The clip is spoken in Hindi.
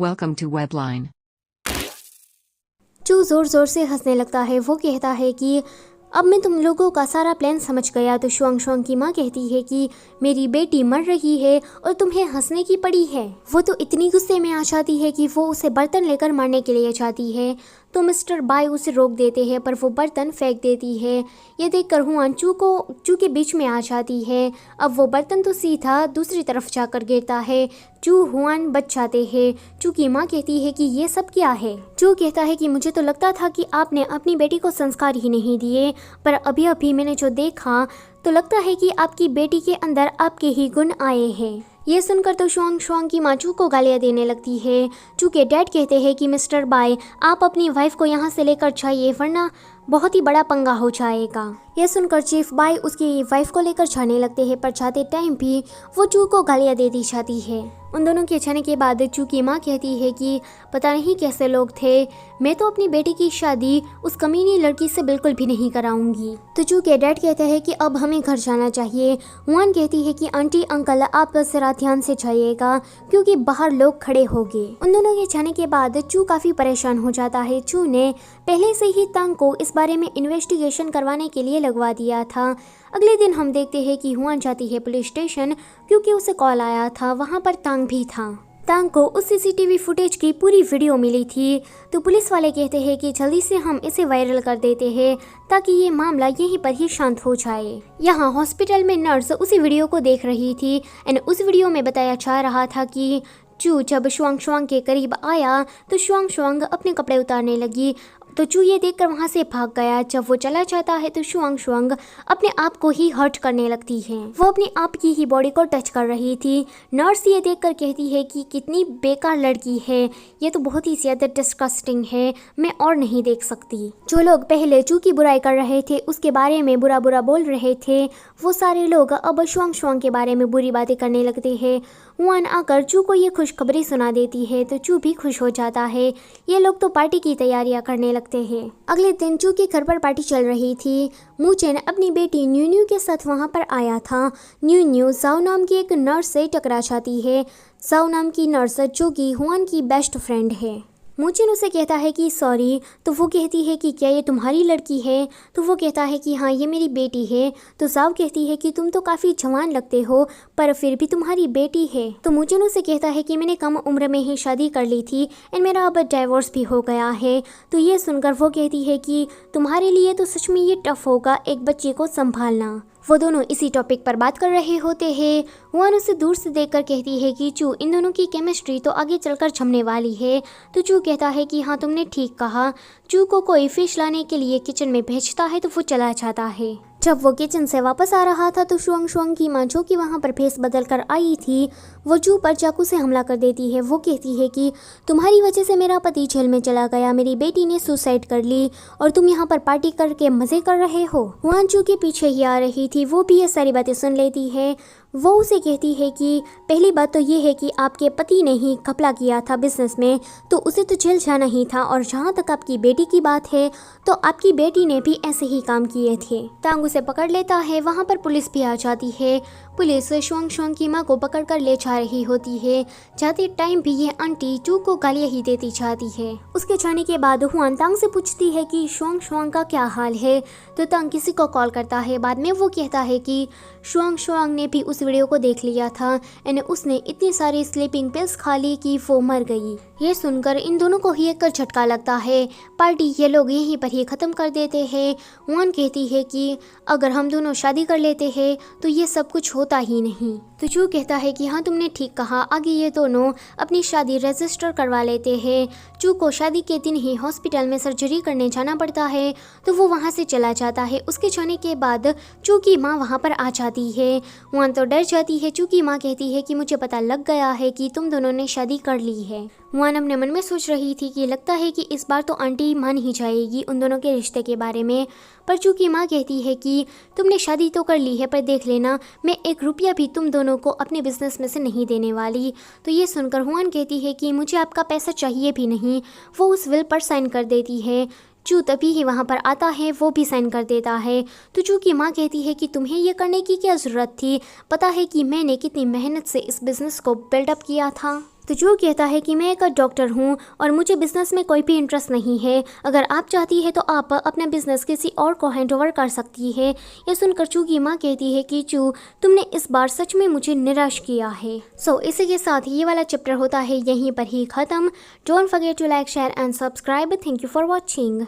Welcome to Webline. चू जोर जोर से हंसने लगता है। वो कहता है कि अब मैं तुम लोगों का सारा प्लान समझ गया। तो शुआंग शुआंग की माँ कहती है कि मेरी बेटी मर रही है और तुम्हें हंसने की पड़ी है। वो तो इतनी गुस्से में आ जाती है कि वो उसे बर्तन लेकर मारने के लिए जाती है। तो मिस्टर बाय उसे रोक देते हैं, पर वो बर्तन फेंक देती है। ये देखकर हुआन चू के बीच में आ जाती है। अब वो बर्तन तो सीधा दूसरी तरफ जाकर गिरता है। चू हुआन बच जाते हैं। चू की माँ कहती है कि ये सब क्या है। चू कहता है कि मुझे तो लगता था कि आपने अपनी बेटी को संस्कार ही नहीं दिए, पर अभी अभी मैंने जो देखा तो लगता है कि आपकी बेटी के अंदर आपके ही गुण आए हैं। ये सुनकर तो शुआंग शुआंग की माँ चू को गालियाँ देने लगती है। चू के डैड कहते हैं कि मिस्टर बाय, आप अपनी वाइफ को यहाँ से लेकर जाइए, वरना बहुत ही बड़ा पंगा हो जाएगा। यह सुनकर चीफ बाय उसकी वाइफ को लेकर जाने लगते हैं, पर जाते टाइम भी वो चू को गालियाँ दे दी जाती है। उन दोनों के जाने के बाद चू की माँ कहती है कि पता नहीं कैसे लोग थे, मैं तो अपनी बेटी की शादी उस कमीनी लड़की से बिल्कुल भी नहीं कराऊंगी। तो चू के डैड कहते हैं कि अब हमें घर जाना चाहिए। हुआन कहती है कि आंटी अंकल आप जरा ध्यान से जाइएगा, क्योंकि बाहर लोग खड़े होंगे। उन दोनों के जाने के बाद चू काफ़ी परेशान हो जाता है। चू ने पहले से ही तांग को इस बारे में इन्वेस्टिगेशन करवाने के लिए लगवा दिया था। अगले दिन हम देखते हैं कि हुआन जाती है पुलिस स्टेशन, क्योंकि उसे कॉल आया था। वहाँ पर तांग भी था। तांग को उस सीसीटीवी फुटेज की पूरी वीडियो मिली थी। तो पुलिस वाले कहते हैं कि जल्दी से हम इसे वायरल कर देते हैं, ताकि ये मामला यहीं पर ही शांत हो जाए। यहाँ हॉस्पिटल में नर्स उसी वीडियो को देख रही थी एंड उस वीडियो में बताया जा रहा था कि चू जब शुआंग शुआंग के करीब आया तो शुआंग शुआंग अपने कपड़े उतारने लगी। तो चू ये देखकर वहाँ से भाग गया। जब वो चला जाता है तो शुआंग शुआंग अपने आप को ही हर्ट करने लगती है। वो अपने आप की ही बॉडी को टच कर रही थी। नर्स ये देखकर कहती है कि कितनी बेकार लड़की है, ये तो बहुत ही ज़्यादा डिस्गस्टिंग है, मैं और नहीं देख सकती। जो लोग पहले चू की बुराई कर रहे थे, उसके बारे में बुरा बुरा बोल रहे थे, वो सारे लोग अब शुआंग शुआंग के बारे में बुरी बातें करने लगते हैं। हुआन आकर चू को ये खुशखबरी सुना देती है तो चू भी खुश हो जाता है। ये लोग तो पार्टी की तैयारियां करने लगते हैं। अगले दिन चू के घर पर पार्टी चल रही थी। मूचेन अपनी बेटी न्यू न्यू के साथ वहां पर आया था। न्यू न्यू जाओ नाम की एक नर्स से टकरा जाती है। जाओ नाम की नर्स जो कि हुआन की बेस्ट फ्रेंड है। मूचिन उसे कहता है कि सॉरी। तो वो कहती है कि क्या ये तुम्हारी लड़की है? तो वो कहता है कि हाँ, ये मेरी बेटी है। तो जाओ कहती है कि तुम तो काफ़ी जवान लगते हो, पर फिर भी तुम्हारी बेटी है। तो मूचिन उसे कहता है कि मैंने कम उम्र में ही शादी कर ली थी एंड मेरा अब डाइवोर्स भी हो गया है। तो ये सुनकर वो कहती है कि तुम्हारे लिए तो सच में ये टफ होगा एक बच्चे को संभालना। वो दोनों इसी टॉपिक पर बात कर रहे होते हैं। हुआन उसे दूर से देखकर कहती है कि चू, इन दोनों की केमिस्ट्री तो आगे चलकर जमने वाली है। तो चू कहता है कि हाँ, तुमने ठीक कहा। चू को कोई फिश लाने के लिए किचन में भेजता है तो वो चला जाता है। जब वो किचन से वापस आ रहा था तो शुआंग शुआंग की माँ जो कि वहाँ पर फेस बदल कर आई थी, वो चू पर चाकू से हमला कर देती है। वो कहती है कि तुम्हारी वजह से मेरा पति जेल में चला गया, मेरी बेटी ने सुसाइड कर ली और तुम यहाँ पर पार्टी करके मज़े कर रहे हो। हुआन चू के पीछे ही आ रही थी। वो भी ये सारी बातें सुन लेती है। वो उसे कहती है कि पहली बात तो ये है कि आपके पति ने ही घपला किया था बिजनेस में, तो उसे तो जेल जाना ही था। और जहाँ तक आपकी बेटी की बात है तो आपकी बेटी ने भी ऐसे ही काम किए थे। तांग उसे पकड़ लेता है। वहाँ पर पुलिस भी आ जाती है। पुलिस शुआंग शुआंग की माँ को पकड़ कर ले जा रही होती है। जाते टाइम भी ये आंटी चू को गालियाँ ही देती जाती है। उसके जाने के बाद हुआन तांग से पूछती है कि शुआंग शुआंग का क्या हाल है। तो तांग किसी को कॉल करता है। बाद में वो कहता है कि शुआंग शुआंग ने भी उस वीडियो को देख लिया था एंड उसने इतनी सारी स्लीपिंग पिल्स खा ली कि वो मर गई। ये सुनकर इन दोनों को ही एक झटका लगता है। पार्टी ये लोग यहीं पर ही ख़त्म कर देते हैं। हुआन कहती है कि अगर हम दोनों शादी कर लेते हैं तो ये सब कुछ होता ही नहीं। तो चू कहता है कि हाँ, तुमने ठीक कहा, आगे ये दोनों अपनी शादी रजिस्टर करवा लेते हैं। चू को शादी के दिन ही हॉस्पिटल में सर्जरी करने जाना पड़ता है, तो वो वहाँ से चला जाता है। उसके जाने के बाद चू की माँ वहाँ पर आ जाती है। हुआन तो डर जाती है। चू की माँ कहती है कि मुझे पता लग गया है कि तुम दोनों ने शादी कर ली है। हुआन अपने मन में सोच रही थी कि लगता है कि इस बार तो आंटी मान ही जाएगी उन दोनों के रिश्ते के बारे में, पर चू की माँ कहती है कि तुमने शादी तो कर ली है, पर देख लेना, मैं एक रुपया भी तुम दोनों को अपने बिजनेस में से नहीं देने वाली। तो ये सुनकर हुआन कहती है कि मुझे आपका पैसा चाहिए भी नहीं। वो उस विल पर साइन कर देती है। चू तभी ही वहाँ पर आता है। वो भी साइन कर देता है। तो चू की माँ कहती है कि तुम्हें ये करने की क्या ज़रूरत थी, पता है कि मैंने कितनी मेहनत से इस बिज़नेस को बिल्डअप किया था। तो जो कहता है कि मैं एक डॉक्टर हूँ और मुझे बिजनेस में कोई भी इंटरेस्ट नहीं है, अगर आप चाहती है तो आप अपना बिजनेस किसी और को हैंड ओवर कर सकती है। यह सुनकर चू की माँ कहती है कि चू, तुमने इस बार सच में मुझे निराश किया है। सो इसी के साथ ये वाला चैप्टर होता है यहीं पर ही खत्म। Don't forget to like, share and subscribe. Thank you for watching.